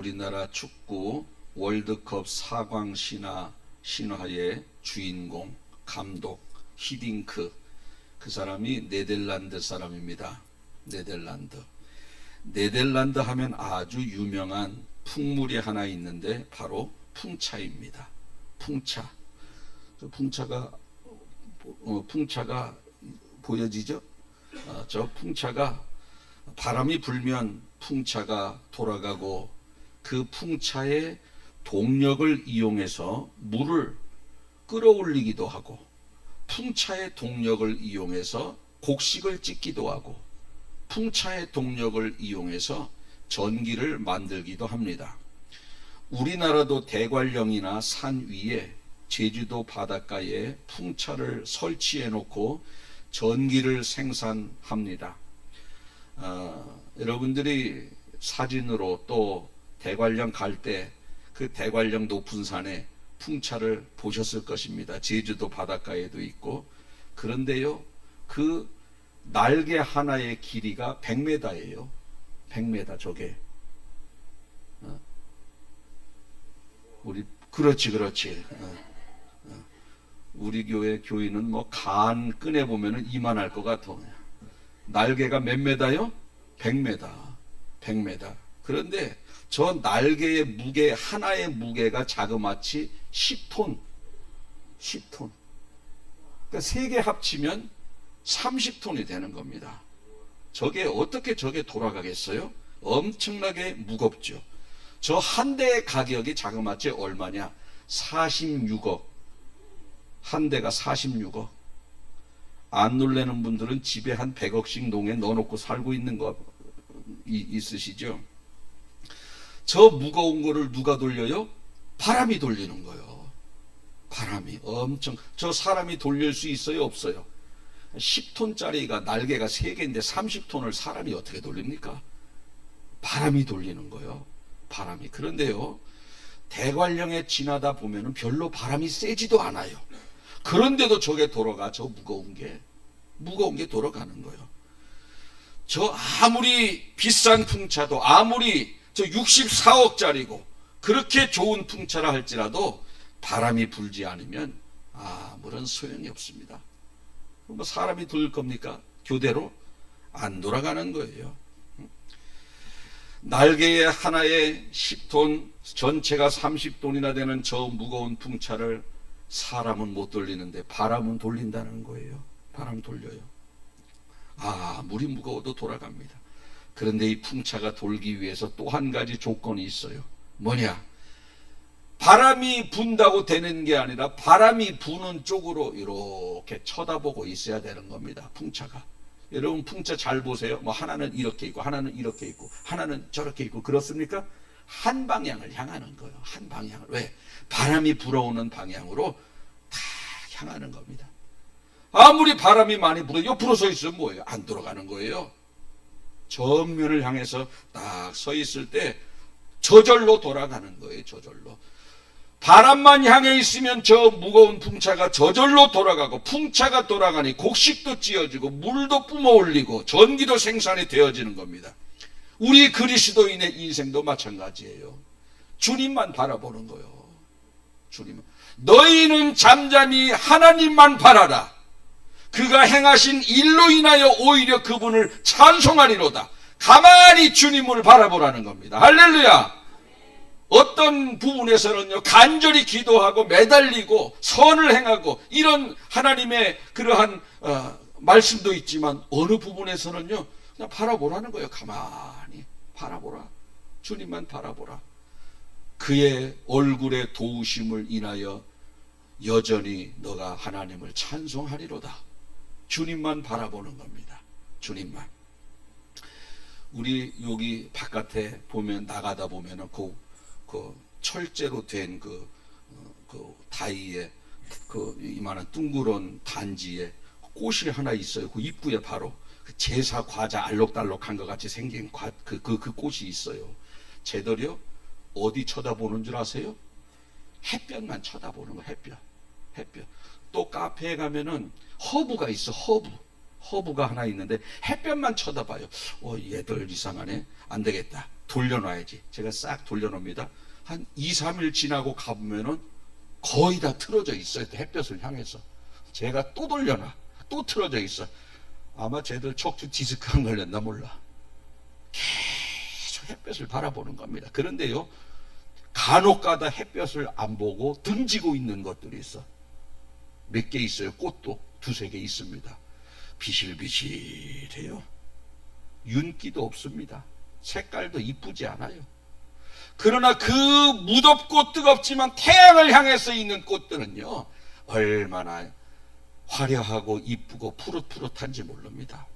우리나라 축구 월드컵 4광 신화의 주인공, 감독 히딩크, 그 사람이 네덜란드 사람입니다. 네덜란드 하면 아주 유명한 풍물이 하나 있는데 바로 풍차입니다. 풍차가 보여지죠? 저 풍차가 바람이 불면 풍차가 돌아가고 그 풍차의 동력을 이용해서 물을 끌어올리기도 하고 풍차의 동력을 이용해서 곡식을 찢기도 하고 풍차의 동력을 이용해서 전기를 만들기도 합니다. 우리나라도 대관령이나 산 위에 제주도 바닷가에 풍차를 설치해 놓고 전기를 생산합니다. 여러분들이 사진으로 또 대관령 갈 때 그 대관령 높은 산에 풍차를 보셨을 것입니다. 제주도 바닷가에도 있고. 그런데요, 그 날개 하나의 길이가 100m예요. 100m 저게. 그렇지. 우리 교회 교인은 뭐 간 꺼내 보면은 이만할 것 같아. 날개가 몇 메다요? 100m. 그런데 저 날개의 무게, 하나의 무게가 자그마치 10톤. 그러니까 세 개 합치면 30톤이 되는 겁니다. 저게 어떻게 저게 돌아가겠어요? 엄청나게 무겁죠. 저 한 대의 가격이 자그마치 얼마냐? 46억. 한 대가 46억. 안 놀래는 분들은 집에 한 100억씩 농에 넣어놓고 살고 있는 거 있으시죠? 저 무거운 거를 누가 돌려요? 바람이 돌리는 거예요. 바람이 엄청. 저 사람이 돌릴 수 있어요? 없어요? 10톤짜리가 날개가 3개인데 30톤을 사람이 어떻게 돌립니까? 바람이 돌리는 거예요. 바람이. 그런데요, 대관령에 지나다 보면은 별로 바람이 세지도 않아요. 그런데도 저게 돌아가. 저 무거운 게 돌아가는 거예요. 저 아무리 비싼 풍차도, 아무리 저 64억짜리고 그렇게 좋은 풍차라 할지라도 바람이 불지 않으면 아무런 소용이 없습니다. 뭐 사람이 돌릴 겁니까? 교대로 안 돌아가는 거예요. 날개의 하나에 10톤, 전체가 30톤이나 되는 저 무거운 풍차를 사람은 못 돌리는데 바람은 돌린다는 거예요. 바람 돌려요. 물이 무거워도 돌아갑니다. 그런데 이 풍차가 돌기 위해서 또 한 가지 조건이 있어요. 뭐냐? 바람이 분다고 되는 게 아니라 바람이 부는 쪽으로 이렇게 쳐다보고 있어야 되는 겁니다. 풍차가. 여러분 풍차 잘 보세요. 뭐 하나는 이렇게 있고 하나는 이렇게 있고 하나는 저렇게 있고 그렇습니까? 한 방향을 향하는 거예요. 한 방향을. 왜? 바람이 불어오는 방향으로 다 향하는 겁니다. 아무리 바람이 많이 불어 옆으로 서 있으면 뭐예요? 안 돌아가는 거예요. 정면을 향해서 딱 서 있을 때 저절로 돌아가는 거예요. 저절로. 바람만 향해 있으면 저 무거운 풍차가 저절로 돌아가고, 풍차가 돌아가니 곡식도 찌어지고 물도 뿜어올리고 전기도 생산이 되어지는 겁니다. 우리 그리스도인의 인생도 마찬가지예요. 주님만 바라보는 거예요. 주님은. 너희는 잠잠히 하나님만 바라라. 그가 행하신 일로 인하여 오히려 그분을 찬송하리로다. 가만히 주님을 바라보라는 겁니다. 할렐루야. 어떤 부분에서는요, 간절히 기도하고 매달리고 선을 행하고 이런 하나님의 그러한 말씀도 있지만, 어느 부분에서는요 그냥 바라보라는 거예요. 가만히 바라보라. 주님만 바라보라. 그의 얼굴의 도우심을 인하여 여전히 너가 하나님을 찬송하리로다. 주님만 바라보는 겁니다. 주님만. 우리 여기 바깥에 보면, 나가다 보면은 그 철제로 된 그 다이에 이만한 둥그런 단지에 꽃이 하나 있어요. 그 입구에 바로 제사 과자 알록달록한 것 같이 생긴 그 꽃이 있어요. 쟤들이요 어디 쳐다보는 줄 아세요? 햇볕만 쳐다보는 거. 햇볕. 또 카페에 가면은 허브가 있어. 허브가 하나 있는데 햇볕만 쳐다봐요. 얘들 이상하네. 안 되겠다. 돌려놔야지. 제가 싹 돌려놓습니다. 한 2, 3일 지나고 가보면은 거의 다 틀어져 있어요. 햇볕을 향해서. 제가 또 돌려놔. 또 틀어져 있어. 아마 쟤들 척추 디스크가 걸렸나 몰라. 계속 햇볕을 바라보는 겁니다. 그런데요, 간혹가다 햇볕을 안 보고 등지고 있는 것들이 있어. 몇 개 있어요. 꽃도 2, 3개 있습니다. 비실비실해요. 윤기도 없습니다. 색깔도 이쁘지 않아요. 그러나 그 무덥고 뜨겁지만 태양을 향해서 있는 꽃들은요, 얼마나 화려하고 이쁘고 푸릇푸릇한지 모릅니다.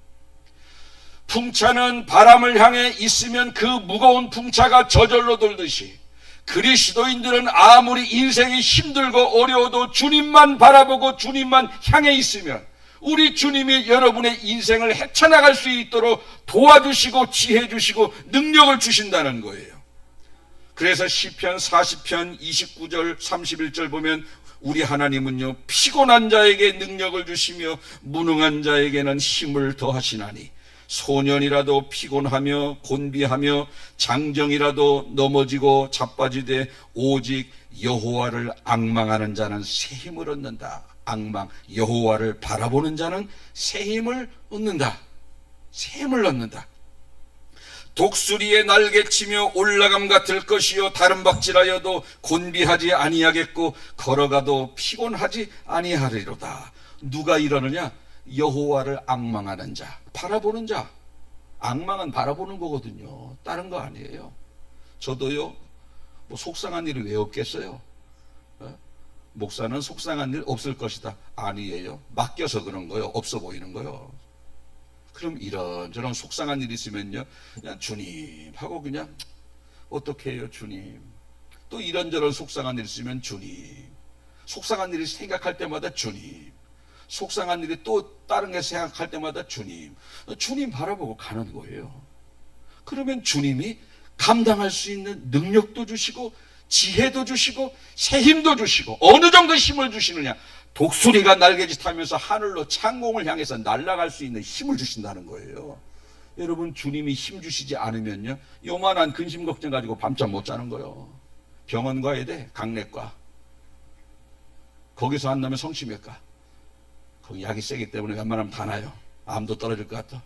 풍차는 바람을 향해 있으면 그 무거운 풍차가 저절로 돌듯이, 그리스도인들은 아무리 인생이 힘들고 어려워도 주님만 바라보고 주님만 향해 있으면 우리 주님이 여러분의 인생을 헤쳐나갈 수 있도록 도와주시고 지혜 주시고 능력을 주신다는 거예요. 그래서 시편 40편 29절 31절 보면 우리 하나님은요, 피곤한 자에게 능력을 주시며 무능한 자에게는 힘을 더하시나니 소년이라도 피곤하며 곤비하며 장정이라도 넘어지고 자빠지되 오직 여호와를 앙망하는 자는 새 힘을 얻는다. 앙망, 여호와를 바라보는 자는 새 힘을 얻는다. 새 힘을 얻는다. 독수리의 날개치며 올라감 같을 것이요 다른 박질하여도 곤비하지 아니하겠고 걸어가도 피곤하지 아니하리로다. 누가 이러느냐? 여호와를 앙망하는 자, 바라보는 자. 앙망은 바라보는 거거든요. 다른 거 아니에요. 저도요, 뭐 속상한 일이 왜 없겠어요? 목사는 속상한 일 없을 것이다. 아니에요. 맡겨서 그런 거요. 없어 보이는 거요. 그럼 이런저런 속상한 일이 있으면요, 그냥 주님 하고 그냥 어떻게 해요 주님. 또 이런저런 속상한 일이 있으면 주님. 속상한 일이 생각할 때마다 주님. 속상한 일이 또 다른 게 생각할 때마다 주님. 주님 바라보고 가는 거예요. 그러면 주님이 감당할 수 있는 능력도 주시고 지혜도 주시고 새 힘도 주시고, 어느 정도 힘을 주시느냐? 독수리가 날개짓 하면서 하늘로 창공을 향해서 날아갈 수 있는 힘을 주신다는 거예요. 여러분, 주님이 힘 주시지 않으면요, 요만한 근심 걱정 가지고 밤잠 못 자는 거예요. 병원 가야 돼. 강내과. 거기서 안 나면 성심외과. 거기 약이 세기 때문에 웬만하면 다 나요. 암도 떨어질 것 같아.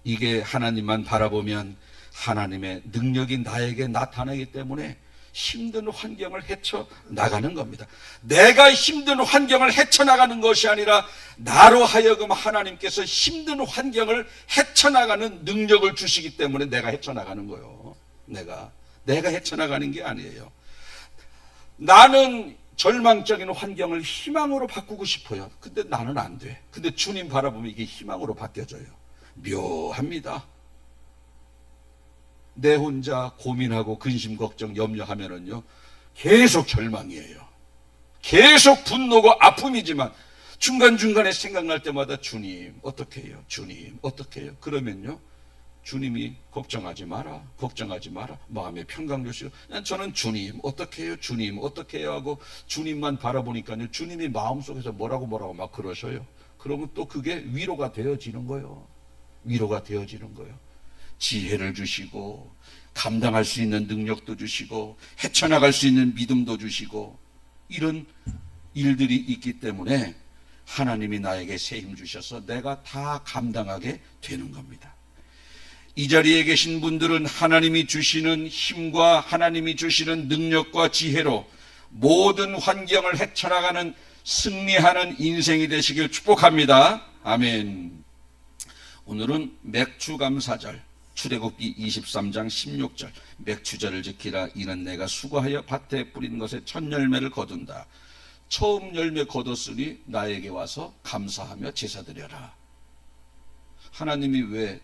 이게 하나님만 바라보면 하나님의 능력이 나에게 나타나기 때문에 힘든 환경을 헤쳐나가는 겁니다. 내가 힘든 환경을 헤쳐나가는 것이 아니라 나로 하여금 하나님께서 힘든 환경을 헤쳐나가는 능력을 주시기 때문에 내가 헤쳐나가는 거예요. 내가 헤쳐나가는 게 아니에요. 나는 절망적인 환경을 희망으로 바꾸고 싶어요. 근데 나는 안 돼. 근데 주님 바라보면 이게 희망으로 바뀌어져요. 묘합니다. 내 혼자 고민하고 근심 걱정 염려하면은요, 계속 절망이에요. 계속 분노고 아픔이지만 중간중간에 생각날 때마다 주님 어떻게 해요? 주님 어떻게 해요? 그러면요, 주님이 걱정하지 마라, 걱정하지 마라, 마음의 평강 주시고, 저는 주님 어떻게 해요? 주님 어떻게 해요? 하고 주님만 바라보니까요, 주님이 마음속에서 뭐라고 막 그러셔요. 그러면 또 그게 위로가 되어지는 거예요. 위로가 되어지는 거예요. 지혜를 주시고 감당할 수 있는 능력도 주시고 헤쳐나갈 수 있는 믿음도 주시고, 이런 일들이 있기 때문에 하나님이 나에게 새 힘 주셔서 내가 다 감당하게 되는 겁니다. 이 자리에 계신 분들은 하나님이 주시는 힘과 하나님이 주시는 능력과 지혜로 모든 환경을 헤쳐나가는 승리하는 인생이 되시길 축복합니다. 아멘. 오늘은 맥추감사절, 출애굽기 23장 16절, 맥추절을 지키라. 이는 내가 수고하여 밭에 뿌린 것에 첫 열매를 거둔다. 처음 열매 거뒀으니 나에게 와서 감사하며 제사드려라. 하나님이 왜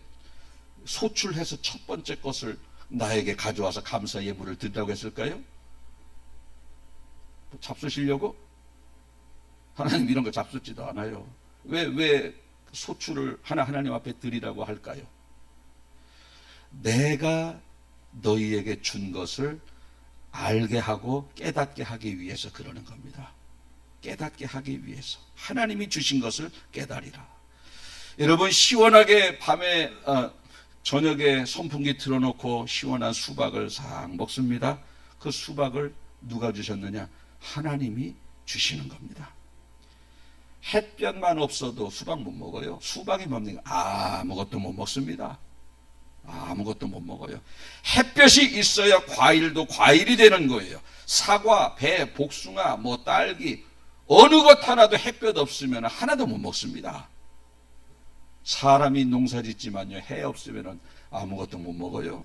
소출해서 첫 번째 것을 나에게 가져와서 감사 예물을 드리라고 했을까요? 잡수시려고? 하나님 이런 거 잡수지도 않아요. 왜 소출을 하나님 앞에 드리라고 할까요? 내가 너희에게 준 것을 알게 하고 깨닫게 하기 위해서 그러는 겁니다. 깨닫게 하기 위해서. 하나님이 주신 것을 깨달으라. 여러분 시원하게 밤에 저녁에 선풍기 틀어놓고 시원한 수박을 싹 먹습니다. 그 수박을 누가 주셨느냐? 하나님이 주시는 겁니다. 햇볕만 없어도 수박 못 먹어요. 수박이 뭡니까? 아무것도 못 먹습니다. 아무것도 못 먹어요. 햇볕이 있어야 과일도 과일이 되는 거예요. 사과, 배, 복숭아, 뭐 딸기 어느 것 하나도 햇볕 없으면 하나도 못 먹습니다. 사람이 농사 짓지만요, 해 없으면 아무것도 못 먹어요.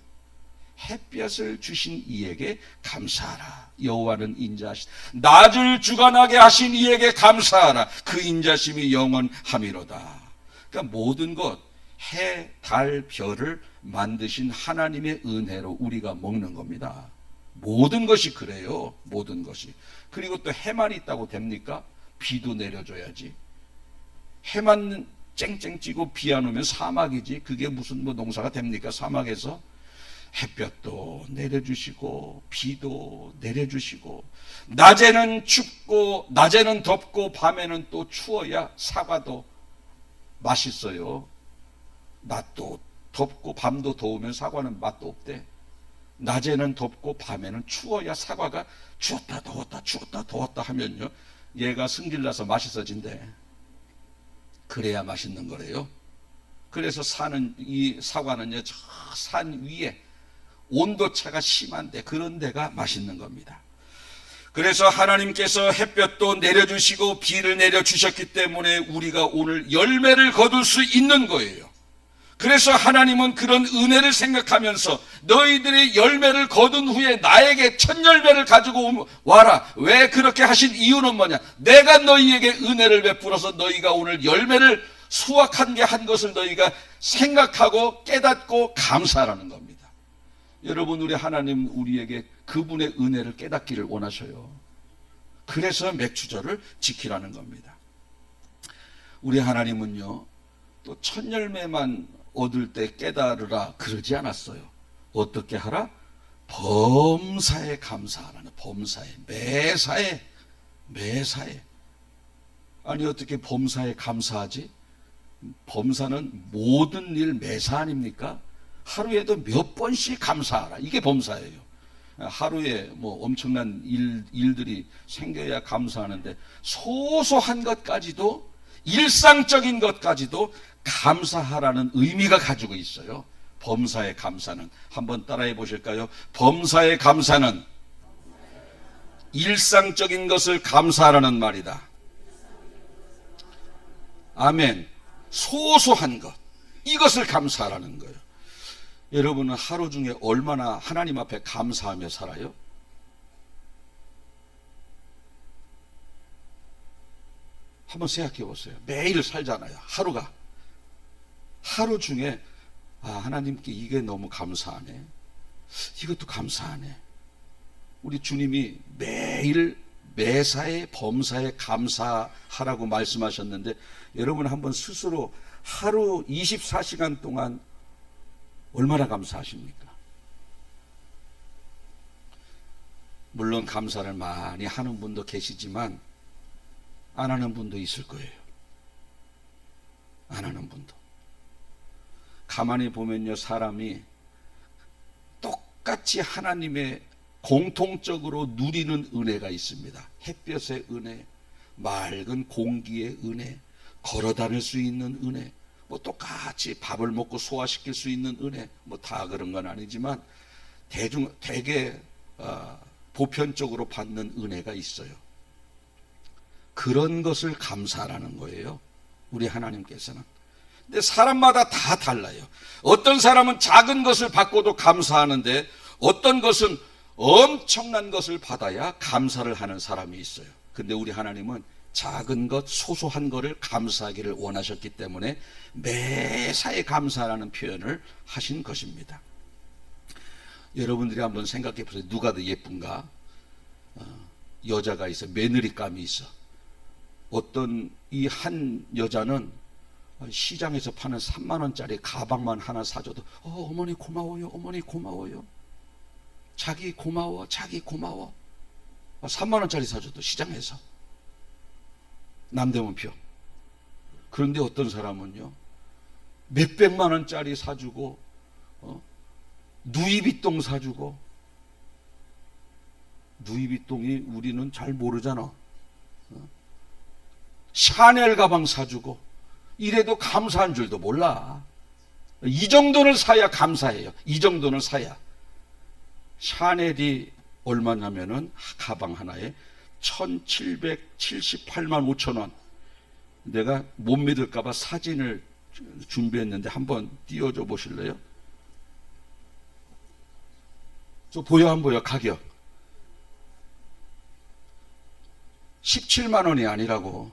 햇볕을 주신 이에게 감사하라. 여호와는 인자하시다. 낮을 주관하게 하신 이에게 감사하라. 그 인자심이 영원함이로다. 그러니까 모든 것, 해, 달, 별을 만드신 하나님의 은혜로 우리가 먹는 겁니다. 모든 것이 그래요. 모든 것이. 그리고 또 해만 있다고 됩니까? 비도 내려줘야지. 해만 쨍쨍 찌고 비 안 오면 사막이지. 그게 무슨 뭐 농사가 됩니까? 사막에서. 햇볕도 내려주시고 비도 내려주시고 낮에는 춥고 낮에는 덥고 밤에는 또 추워야 사과도 맛있어요. 낮도 덥고 밤도 더우면 사과는 맛도 없대. 낮에는 덥고 밤에는 추워야 사과가 추웠다 더웠다 추웠다 더웠다 하면요 얘가 승질나서 맛있어진대. 그래야 맛있는 거래요. 그래서 이 사과는요 저 산 위에 온도차가 심한데 그런 데가 맛있는 겁니다. 그래서 하나님께서 햇볕도 내려주시고 비를 내려주셨기 때문에 우리가 오늘 열매를 거둘 수 있는 거예요. 그래서 하나님은 그런 은혜를 생각하면서 너희들이 열매를 거둔 후에 나에게 첫 열매를 가지고 와라. 왜 그렇게 하신 이유는 뭐냐? 내가 너희에게 은혜를 베풀어서 너희가 오늘 열매를 수확한 게 한 것을 너희가 생각하고 깨닫고 감사하라는 겁니다. 여러분 우리 하나님 우리에게 그분의 은혜를 깨닫기를 원하셔요. 그래서 맥주절을 지키라는 겁니다. 우리 하나님은요 또 첫 열매만 얻을 때 깨달으라 그러지 않았어요. 어떻게 하라? 범사에 감사하라는. 범사에 매사에. 아니 어떻게 범사에 감사하지? 범사는 모든 일 매사 아닙니까? 하루에도 몇 번씩 감사하라. 이게 범사예요. 하루에 뭐 엄청난 일들이 생겨야 감사하는데 소소한 것까지도 일상적인 것까지도 감사하라는 의미가 가지고 있어요. 범사의 감사는. 한번 따라해 보실까요? 범사의 감사는 일상적인 것을 감사하라는 말이다. 아멘. 소소한 것, 이것을 감사하라는 거예요. 여러분은 하루 중에 얼마나 하나님 앞에 감사하며 살아요? 한번 생각해 보세요. 매일 살잖아요. 하루 중에 하나님께 이게 너무 감사하네. 이것도 감사하네. 우리 주님이 매일 매사에 범사에 감사하라고 말씀하셨는데 여러분 한번 스스로 하루 24시간 동안 얼마나 감사하십니까? 물론 감사를 많이 하는 분도 계시지만 안 하는 분도 있을 거예요. 안 하는 분도. 가만히 보면요 사람이 똑같이 하나님의 공통적으로 누리는 은혜가 있습니다. 햇볕의 은혜, 맑은 공기의 은혜, 걸어 다닐 수 있는 은혜, 뭐 똑같이 밥을 먹고 소화시킬 수 있는 은혜, 뭐 다 그런 건 아니지만 대개 보편적으로 받는 은혜가 있어요. 그런 것을 감사하라는 거예요. 우리 하나님께서는. 근데 사람마다 다 달라요. 어떤 사람은 작은 것을 받고도 감사하는데 어떤 것은 엄청난 것을 받아야 감사를 하는 사람이 있어요. 근데 우리 하나님은 작은 것, 소소한 것을 감사하기를 원하셨기 때문에 매사에 감사라는 표현을 하신 것입니다. 여러분들이 한번 생각해 보세요. 누가 더 예쁜가? 여자가 있어. 며느리감이 있어. 어떤 이 한 여자는 시장에서 파는 3만 원짜리 가방만 하나 사줘도 어머니 고마워요. 어머니 고마워요. 자기 고마워. 자기 고마워. 3만 원짜리 사줘도 시장에서. 남대문표. 그런데 어떤 사람은요 몇백만 원짜리 사주고, 누이비똥 사주고. 누이비똥이 우리는 잘 모르잖아. 샤넬 가방 사주고. 이래도 감사한 줄도 몰라. 이 정도는 사야 감사해요. 이 정도는 사야. 샤넬이 얼마냐면은 가방 하나에 1778만 5천 원. 내가 못 믿을까봐 사진을 준비했는데 한번 띄워줘 보실래요? 저 보여 안 보여? 가격 17만 원이 아니라고.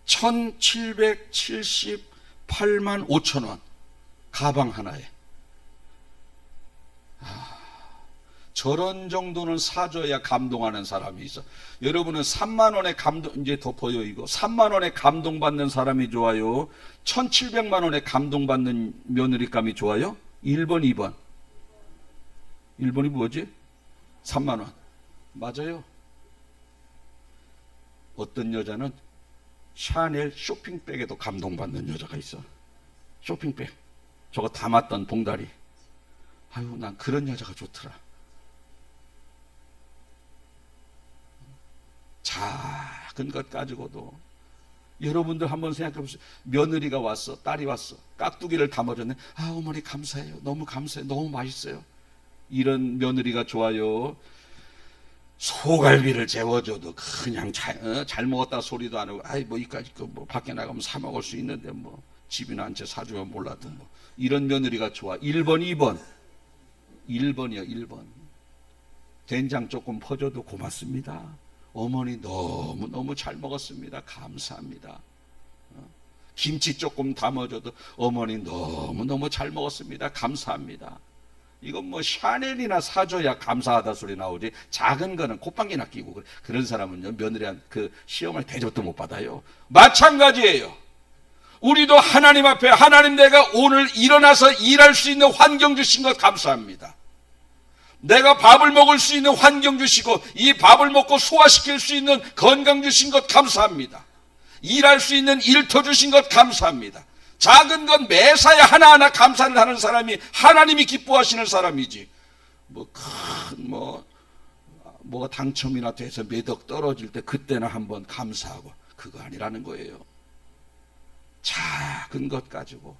1778만 5천 원 가방 하나에. 저런 정도는 사줘야 감동하는 사람이 있어. 여러분은 3만 원에 감동, 이제 덮어요 이거. 3만 원에 감동받는 사람이 좋아요? 1700만 원에 감동받는 며느리감이 좋아요? 1번, 2번. 1번이 뭐지? 3만 원. 맞아요. 어떤 여자는 샤넬 쇼핑백에도 감동받는 여자가 있어. 쇼핑백. 저거 담았던 봉다리. 아유, 난 그런 여자가 좋더라. 작은 것 가지고도. 여러분들 한번 생각해 보세요. 며느리가 왔어. 딸이 왔어. 깍두기를 담아줬네. 아, 어머니 감사해요. 너무 감사해요. 너무 맛있어요. 이런 며느리가 좋아요? 소갈비를 재워줘도 그냥 잘 먹었다 소리도 안 하고, 아이 뭐 이까짓 거 뭐 밖에 나가면 사 먹을 수 있는데 뭐 집이나 한 채 사주면 몰라도 뭐. 이런 며느리가 좋아. 1번, 2번. 1번이요, 1번. 된장 조금 퍼줘도 고맙습니다. 어머니 너무너무 잘 먹었습니다. 감사합니다. 김치 조금 담아줘도 어머니 너무너무 잘 먹었습니다. 감사합니다. 이건 뭐 샤넬이나 사줘야 감사하다 소리 나오지. 작은 거는 콧방귀나 끼고 그래. 그런 사람은요, 며느리한 그 시험을 대접도 못 받아요. 마찬가지예요. 우리도 하나님 앞에, 하나님 내가 오늘 일어나서 일할 수 있는 환경 주신 것 감사합니다. 내가 밥을 먹을 수 있는 환경 주시고 이 밥을 먹고 소화시킬 수 있는 건강 주신 것 감사합니다. 일할 수 있는 일터 주신 것 감사합니다. 작은 건 매사에 하나하나 감사를 하는 사람이 하나님이 기뻐하시는 사람이지. 뭐가 당첨이나 돼서 몇 억 떨어질 때 그때나 한번 감사하고, 그거 아니라는 거예요. 작은 것 가지고,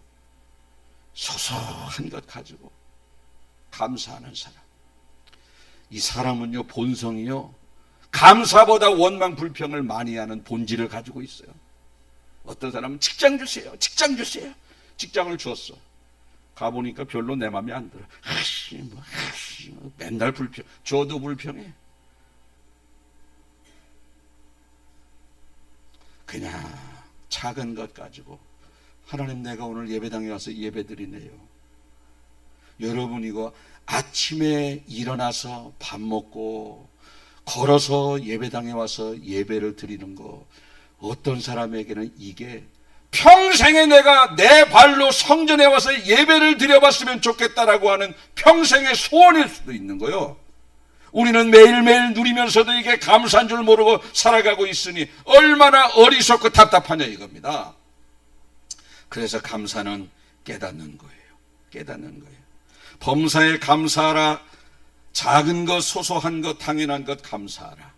소소한 것 가지고 감사하는 사람. 이 사람은요, 본성이요, 감사보다 원망 불평을 많이 하는 본질을 가지고 있어요. 어떤 사람은 직장 주세요, 직장 주세요. 직장을 줬어. 가보니까 별로 내 맘에 안 들어. 맨날 불평. 줘도 불평해. 그냥 작은 것 가지고, 하나님 내가 오늘 예배당에 와서 예배드리네요. 여러분 이거 아침에 일어나서 밥 먹고 걸어서 예배당에 와서 예배를 드리는 거, 어떤 사람에게는 이게 평생에 내가 내 발로 성전에 와서 예배를 드려봤으면 좋겠다라고 하는 평생의 소원일 수도 있는 거예요. 우리는 매일매일 누리면서도 이게 감사한 줄 모르고 살아가고 있으니 얼마나 어리석고 답답하냐 이겁니다. 그래서 감사는 깨닫는 거예요. 깨닫는 거예요. 범사에 감사하라. 작은 것, 소소한 것, 당연한 것 감사하라.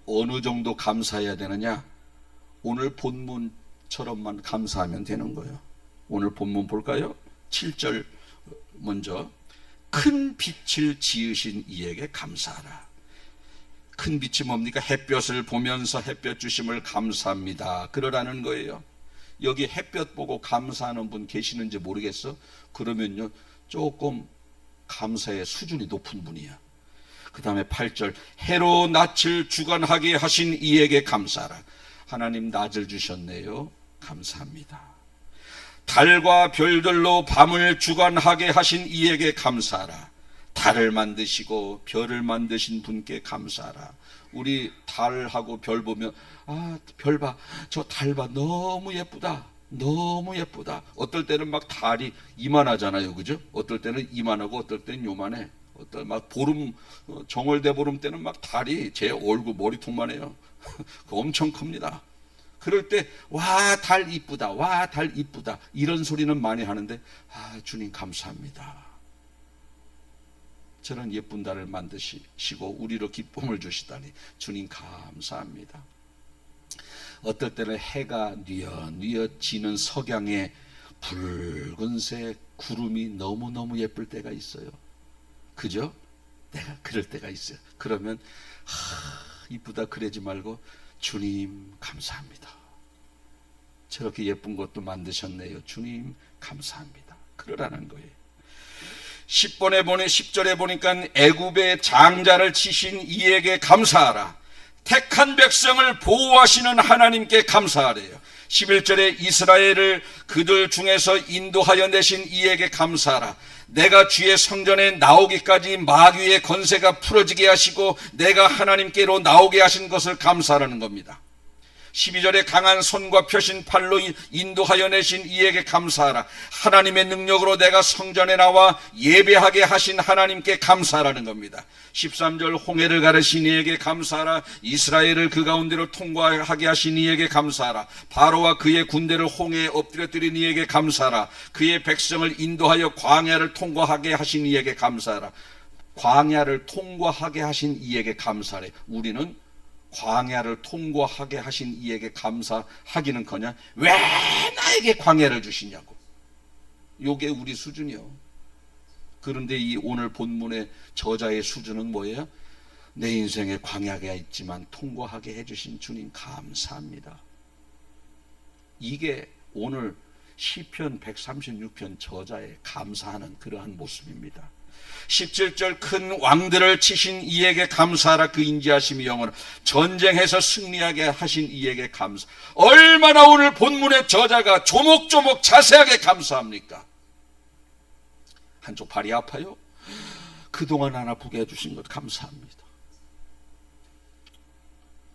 어느 정도 감사해야 되느냐? 오늘 본문처럼만 감사하면 되는 거예요. 오늘 본문 볼까요? 7절 먼저. 큰 빛을 지으신 이에게 감사하라. 큰 빛이 뭡니까? 햇볕을 보면서 햇볕 주심을 감사합니다. 그러라는 거예요. 여기 햇볕 보고 감사하는 분 계시는지 모르겠어? 그러면요, 조금 감사의 수준이 높은 분이야. 그 다음에 8절. 해로 낯을 주관하게 하신 이에게 감사하라. 하나님 낮을 주셨네요. 감사합니다. 달과 별들로 밤을 주관하게 하신 이에게 감사하라. 달을 만드시고 별을 만드신 분께 감사하라. 우리 달하고 별 보면, 아, 별 봐, 저 달 봐, 너무 예쁘다, 너무 예쁘다. 어떨 때는 막 달이 이만하잖아요, 그죠? 어떨 때는 이만하고 어떨 때는 요만해. 어떨 막 보름, 정월대 보름 때는 막 달이 제 얼굴 머리통만 해요. 엄청 큽니다. 그럴 때 와 달 이쁘다, 와 달 이쁘다 이런 소리는 많이 하는데 주님 감사합니다. 저런 예쁜 달을 만드시고 우리로 기쁨을 주시다니 주님 감사합니다. 어떨 때는 해가 뉘엿뉘엿 지는 석양에 붉은색 구름이 너무너무 예쁠 때가 있어요. 그죠? 내가 그럴 때가 있어요. 그러면 이쁘다 그러지 말고 주님 감사합니다. 저렇게 예쁜 것도 만드셨네요. 주님 감사합니다. 그러라는 거예요. 10절에 보니까 애굽의 장자를 치신 이에게 감사하라. 택한 백성을 보호하시는 하나님께 감사하래요. 11절에 이스라엘을 그들 중에서 인도하여 내신 이에게 감사하라. 내가 주의 성전에 나오기까지 마귀의 권세가 풀어지게 하시고 내가 하나님께로 나오게 하신 것을 감사하라는 겁니다. 12절에 강한 손과 펴신 팔로 인도하여 내신 이에게 감사하라. 하나님의 능력으로 내가 성전에 나와 예배하게 하신 하나님께 감사하라는 겁니다. 13절 홍해를 가르신 이에게 감사하라. 이스라엘을 그 가운데로 통과하게 하신 이에게 감사하라. 바로와 그의 군대를 홍해에 엎드려뜨린 이에게 감사하라. 그의 백성을 인도하여 광야를 통과하게 하신 이에게 감사하라. 광야를 통과하게 하신 이에게 감사하래. 우리는 광야를 통과하게 하신 이에게 감사하기는커녕 왜 나에게 광야를 주시냐고. 요게 우리 수준이요. 그런데 이 오늘 본문의 저자의 수준은 뭐예요? 내 인생에 광야가 있지만 통과하게 해주신 주님 감사합니다. 이게 오늘 시편 136편 저자의 감사하는 그러한 모습입니다. 17절 큰 왕들을 치신 이에게 감사하라. 그 인지하심이 영원하. 전쟁에서 승리하게 하신 이에게 감사. 얼마나 오늘 본문의 저자가 조목조목 자세하게 감사합니까? 한쪽 발이 아파요? 그동안 안 아프게 해주신 것 감사합니다.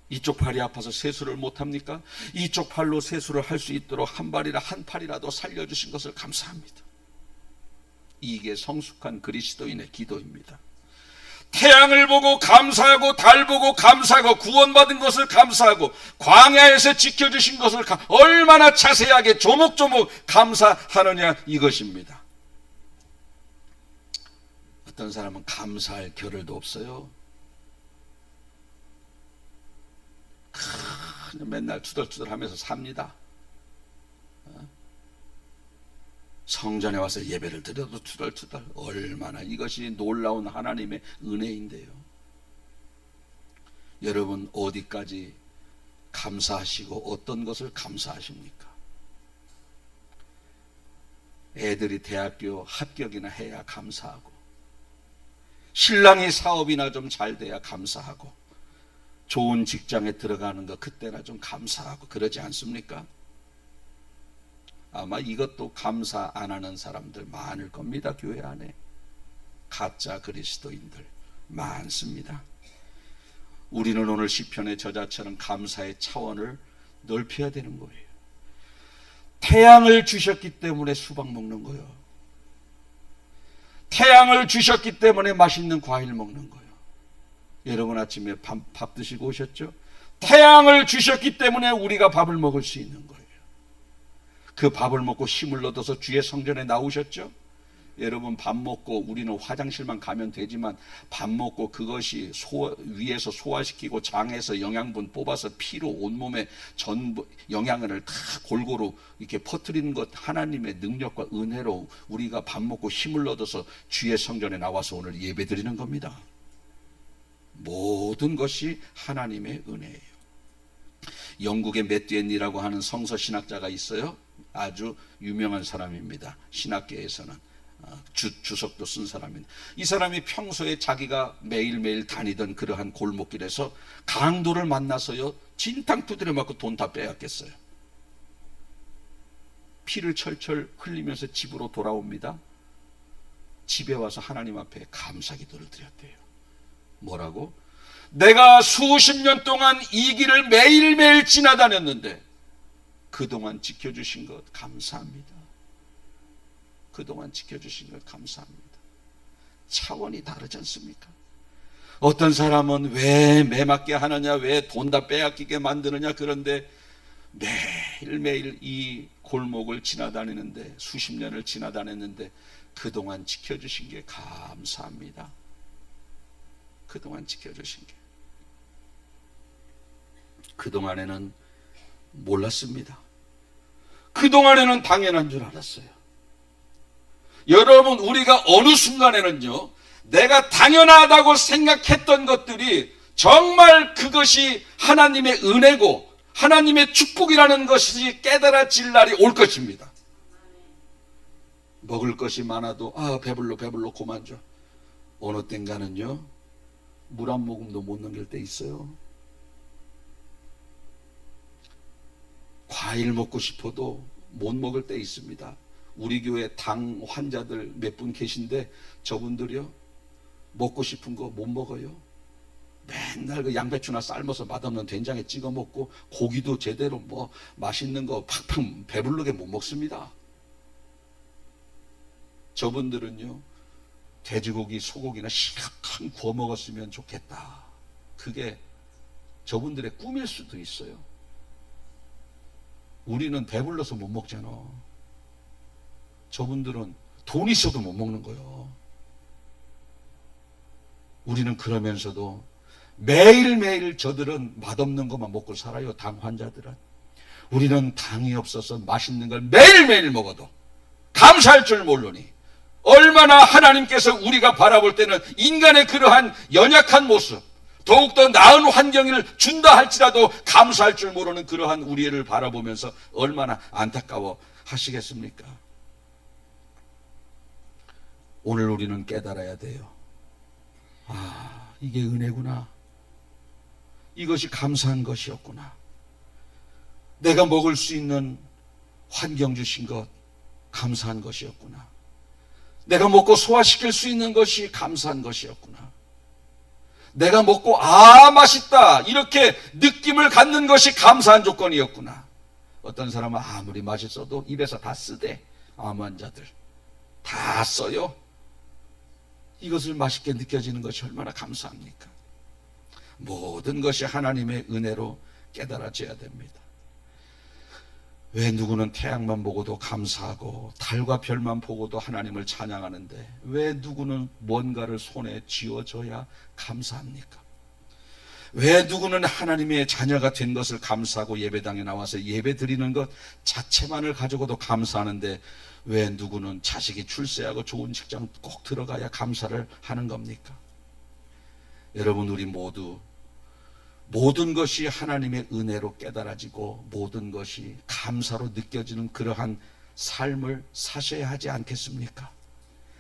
이쪽 팔이 아파서 세수를 못합니까? 이쪽 팔로 세수를 할 수 있도록 한 팔이라도 살려주신 것을 감사합니다. 이게 성숙한 그리스도인의 기도입니다. 태양을 보고 감사하고 달 보고 감사하고 구원받은 것을 감사하고 광야에서 지켜주신 것을 얼마나 자세하게 조목조목 감사하느냐 이것입니다. 어떤 사람은 감사할 겨를도 없어요. 맨날 투덜투덜하면서 삽니다. 성전에 와서 예배를 드려도 투덜투덜. 얼마나 이것이 놀라운 하나님의 은혜인데요. 여러분 어디까지 감사하시고 어떤 것을 감사하십니까? 애들이 대학교 합격이나 해야 감사하고, 신랑이 사업이나 좀 잘 돼야 감사하고, 좋은 직장에 들어가는 거 그때나 좀 감사하고 그러지 않습니까? 아마 이것도 감사 안 하는 사람들 많을 겁니다. 교회 안에 가짜 그리스도인들 많습니다. 우리는 오늘 시편의 저자처럼 감사의 차원을 넓혀야 되는 거예요. 태양을 주셨기 때문에 수박 먹는 거예요. 태양을 주셨기 때문에 맛있는 과일 먹는 거예요. 여러분 아침에 밥 드시고 오셨죠? 태양을 주셨기 때문에 우리가 밥을 먹을 수 있는 거예요. 그 밥을 먹고 힘을 얻어서 주의 성전에 나오셨죠? 여러분 밥 먹고 우리는 화장실만 가면 되지만 밥 먹고 그것이 위에서 소화시키고 장에서 영양분 뽑아서 피로 온몸에 전부 영양을 다 골고루 이렇게 퍼뜨리는 것, 하나님의 능력과 은혜로 우리가 밥 먹고 힘을 얻어서 주의 성전에 나와서 오늘 예배 드리는 겁니다. 모든 것이 하나님의 은혜예요. 영국의 매튜앤이라고 하는 성서 신학자가 있어요. 아주 유명한 사람입니다. 신학계에서는 주석도 쓴 사람입니다. 이 사람이 평소에 자기가 매일매일 다니던 그러한 골목길에서 강도를 만나서요 진탕 두드려 맞고 돈 다 빼앗겼어요. 피를 철철 흘리면서 집으로 돌아옵니다. 집에 와서 하나님 앞에 감사 기도를 드렸대요. 뭐라고? 내가 수십 년 동안 이 길을 매일매일 지나다녔는데 그동안 지켜주신 것 감사합니다. 그동안 지켜주신 것 감사합니다. 차원이 다르지 않습니까? 어떤 사람은 왜 매맞게 하느냐, 왜 돈 다 빼앗기게 만드느냐, 그런데 매일매일 이 골목을 지나다니는데, 수십 년을 지나다녔는데 그동안 지켜주신 게 감사합니다. 그동안 지켜주신 게. 그동안에는 몰랐습니다. 그동안에는 당연한 줄 알았어요. 여러분, 우리가 어느 순간에는요, 내가 당연하다고 생각했던 것들이 정말 그것이 하나님의 은혜고 하나님의 축복이라는 것이 깨달아질 날이 올 것입니다. 먹을 것이 많아도 배불러 그만 줘. 어느 땐가는요, 물 한 모금도 못 넘길 때 있어요. 과일 먹고 싶어도 못 먹을 때 있습니다. 우리 교회 당 환자들 몇 분 계신데 저분들이요, 먹고 싶은 거 못 먹어요. 맨날 그 양배추나 삶아서 맛없는 된장에 찍어 먹고 고기도 제대로 뭐 맛있는 거 팍팍 배부르게 못 먹습니다. 저분들은요, 돼지고기, 소고기나 실컷 구워 먹었으면 좋겠다. 그게 저분들의 꿈일 수도 있어요. 우리는 배불러서 못 먹잖아. 저분들은 돈 있어도 못 먹는 거예요. 우리는 그러면서도 매일매일 저들은 맛없는 것만 먹고 살아요. 당 환자들은. 우리는 당이 없어서 맛있는 걸 매일매일 먹어도 감사할 줄 모르니, 얼마나 하나님께서 우리가 바라볼 때는 인간의 그러한 연약한 모습, 더욱더 나은 환경을 준다 할지라도 감사할 줄 모르는 그러한 우리를 바라보면서 얼마나 안타까워 하시겠습니까? 오늘 우리는 깨달아야 돼요. 이게 은혜구나. 이것이 감사한 것이었구나. 내가 먹을 수 있는 환경 주신 것 감사한 것이었구나. 내가 먹고 소화시킬 수 있는 것이 감사한 것이었구나. 내가 먹고 맛있다 이렇게 느낌을 갖는 것이 감사한 조건이었구나. 어떤 사람은 아무리 맛있어도 입에서 다 쓰대. 암 환자들 다 써요. 이것을 맛있게 느껴지는 것이 얼마나 감사합니까? 모든 것이 하나님의 은혜로 깨달아져야 됩니다. 왜 누구는 태양만 보고도 감사하고 달과 별만 보고도 하나님을 찬양하는데 왜 누구는 뭔가를 손에 쥐어줘야 감사합니까? 왜 누구는 하나님의 자녀가 된 것을 감사하고 예배당에 나와서 예배 드리는 것 자체만을 가지고도 감사하는데 왜 누구는 자식이 출세하고 좋은 직장 꼭 들어가야 감사를 하는 겁니까? 여러분, 우리 모두 모든 것이 하나님의 은혜로 깨달아지고 모든 것이 감사로 느껴지는 그러한 삶을 사셔야 하지 않겠습니까?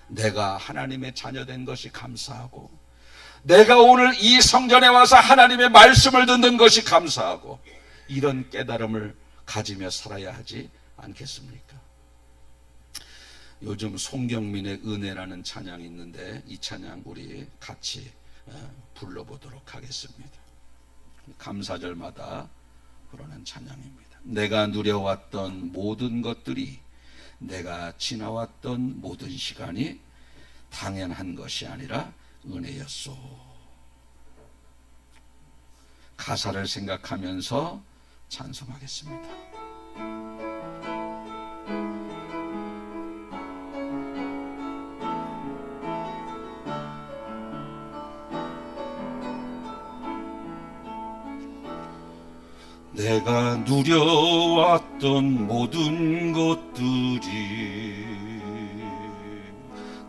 내가 하나님의 자녀된 것이 감사하고, 내가 오늘 이 성전에 와서 하나님의 말씀을 듣는 것이 감사하고, 이런 깨달음을 가지며 살아야 하지 않겠습니까? 요즘 송경민의 은혜라는 찬양이 있는데 이 찬양 우리 같이 불러보도록 하겠습니다. 감사절마다 부르는 찬양입니다. 내가 누려왔던 모든 것들이, 내가 지나왔던 모든 시간이 당연한 것이 아니라 은혜였소. 가사를 생각하면서 찬송하겠습니다. 내가 누려왔던 모든 것들이,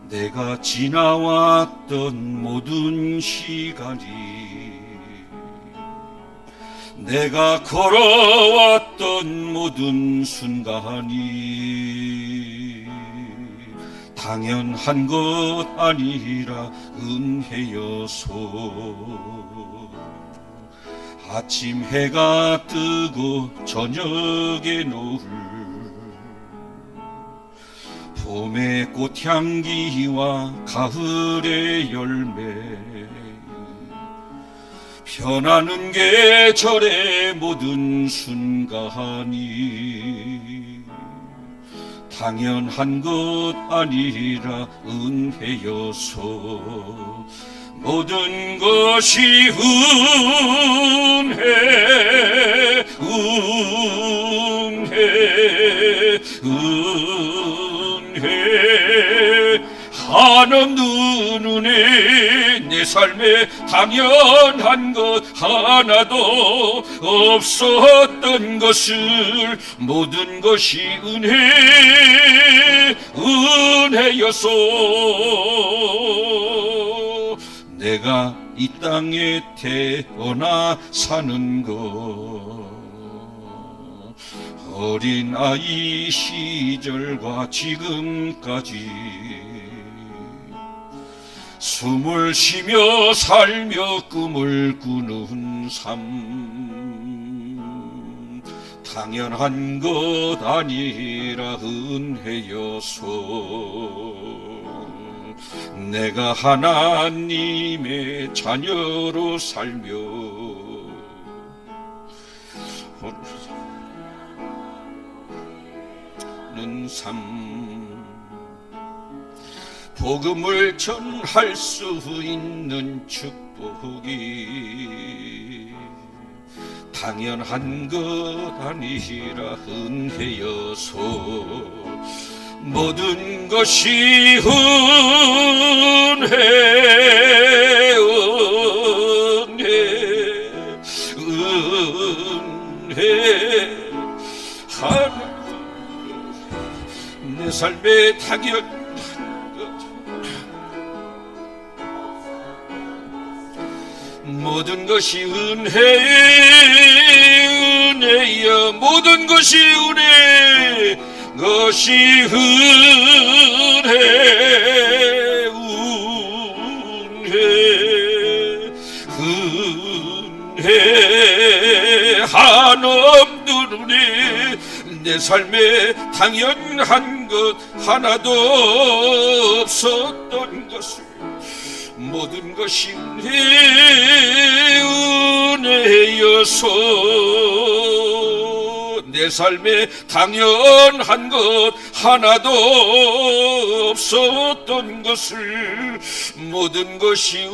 내가 지나왔던 모든 시간이, 내가 걸어왔던 모든 순간이 당연한 것 아니라 은혜여소. 아침 해가 뜨고 저녁에 노을, 봄의 꽃향기와 가을의 열매, 변하는 계절의 모든 순간이 당연한 것 아니라 은혜여서 모든 것이 은혜 한없는 은혜 내 삶에 당연한 것 하나도 없었던 것을 모든 것이 은혜여서 내가 이 땅에 태어나 사는 것 어린아이 시절과 지금까지 숨을 쉬며 살며 꿈을 꾸는 삶 당연한 것 아니라 은혜여서 내가 하나님의 자녀로 살며 는 삶 복음을 전할 수 있는 축복이 당연한 것 아니라 은혜여서 모든 것이 은혜 내 삶의 당연 모든 것이 은혜여 모든 것이 은혜 것이 은혜 한없는 은혜 내 삶에 당연한 것 하나도 없었던 것을 모든 것이 은혜여서 내 삶에 당연한 것 하나도 없었던 것을 모든 것이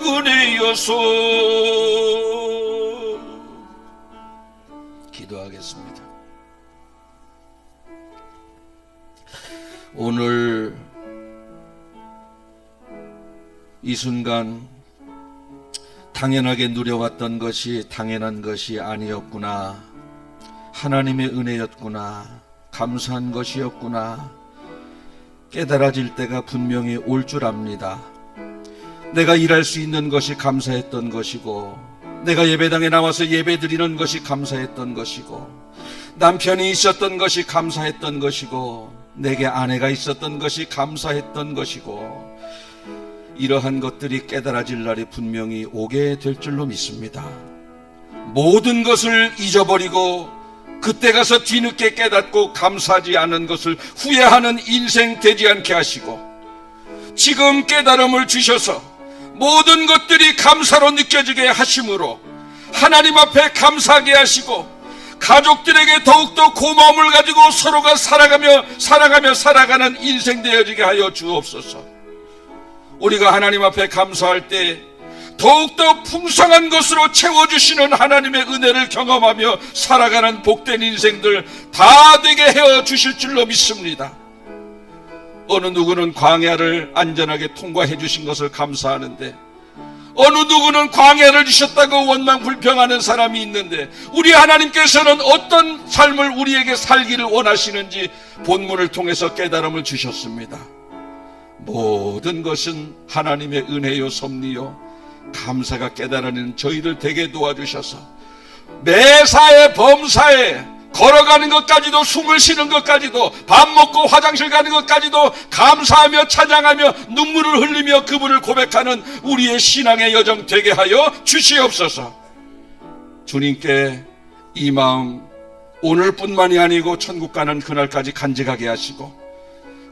은혜여서 기도하겠습니다. 오늘 이 순간 당연하게 누려왔던 것이 당연한 것이 아니었구나, 하나님의 은혜였구나, 감사한 것이었구나 깨달아질 때가 분명히 올 줄 압니다. 내가 일할 수 있는 것이 감사했던 것이고, 내가 예배당에 나와서 예배 드리는 것이 감사했던 것이고, 남편이 있었던 것이 감사했던 것이고, 내게 아내가 있었던 것이 감사했던 것이고, 이러한 것들이 깨달아질 날이 분명히 오게 될 줄로 믿습니다. 모든 것을 잊어버리고 그때 가서 뒤늦게 깨닫고 감사하지 않은 것을 후회하는 인생 되지 않게 하시고, 지금 깨달음을 주셔서 모든 것들이 감사로 느껴지게 하심으로 하나님 앞에 감사하게 하시고, 가족들에게 더욱더 고마움을 가지고 서로가 살아가는 인생 되어지게 하여 주옵소서. 우리가 하나님 앞에 감사할 때 더욱더 풍성한 것으로 채워주시는 하나님의 은혜를 경험하며 살아가는 복된 인생들 다 되게 헤어 주실 줄로 믿습니다. 어느 누구는 광야를 안전하게 통과해 주신 것을 감사하는데, 어느 누구는 광야를 주셨다고 원망불평하는 사람이 있는데, 우리 하나님께서는 어떤 삶을 우리에게 살기를 원하시는지 본문을 통해서 깨달음을 주셨습니다. 모든 것은 하나님의 은혜요 섭리요 감사가 깨달아내는 저희들 되게 도와주셔서 매사에 범사에 걸어가는 것까지도, 숨을 쉬는 것까지도, 밥 먹고 화장실 가는 것까지도 감사하며 찬양하며 눈물을 흘리며 그분을 고백하는 우리의 신앙의 여정 되게 하여 주시옵소서. 주님께 이 마음 오늘뿐만이 아니고 천국 가는 그날까지 간직하게 하시고,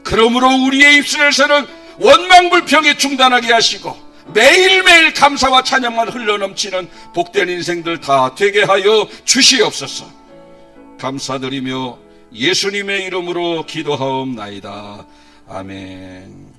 그러므로 우리의 입술에서는 원망불평이 중단하게 하시고 매일매일 감사와 찬양만 흘러넘치는 복된 인생들 다 되게 하여 주시옵소서. 감사드리며 예수님의 이름으로 기도하옵나이다. 아멘.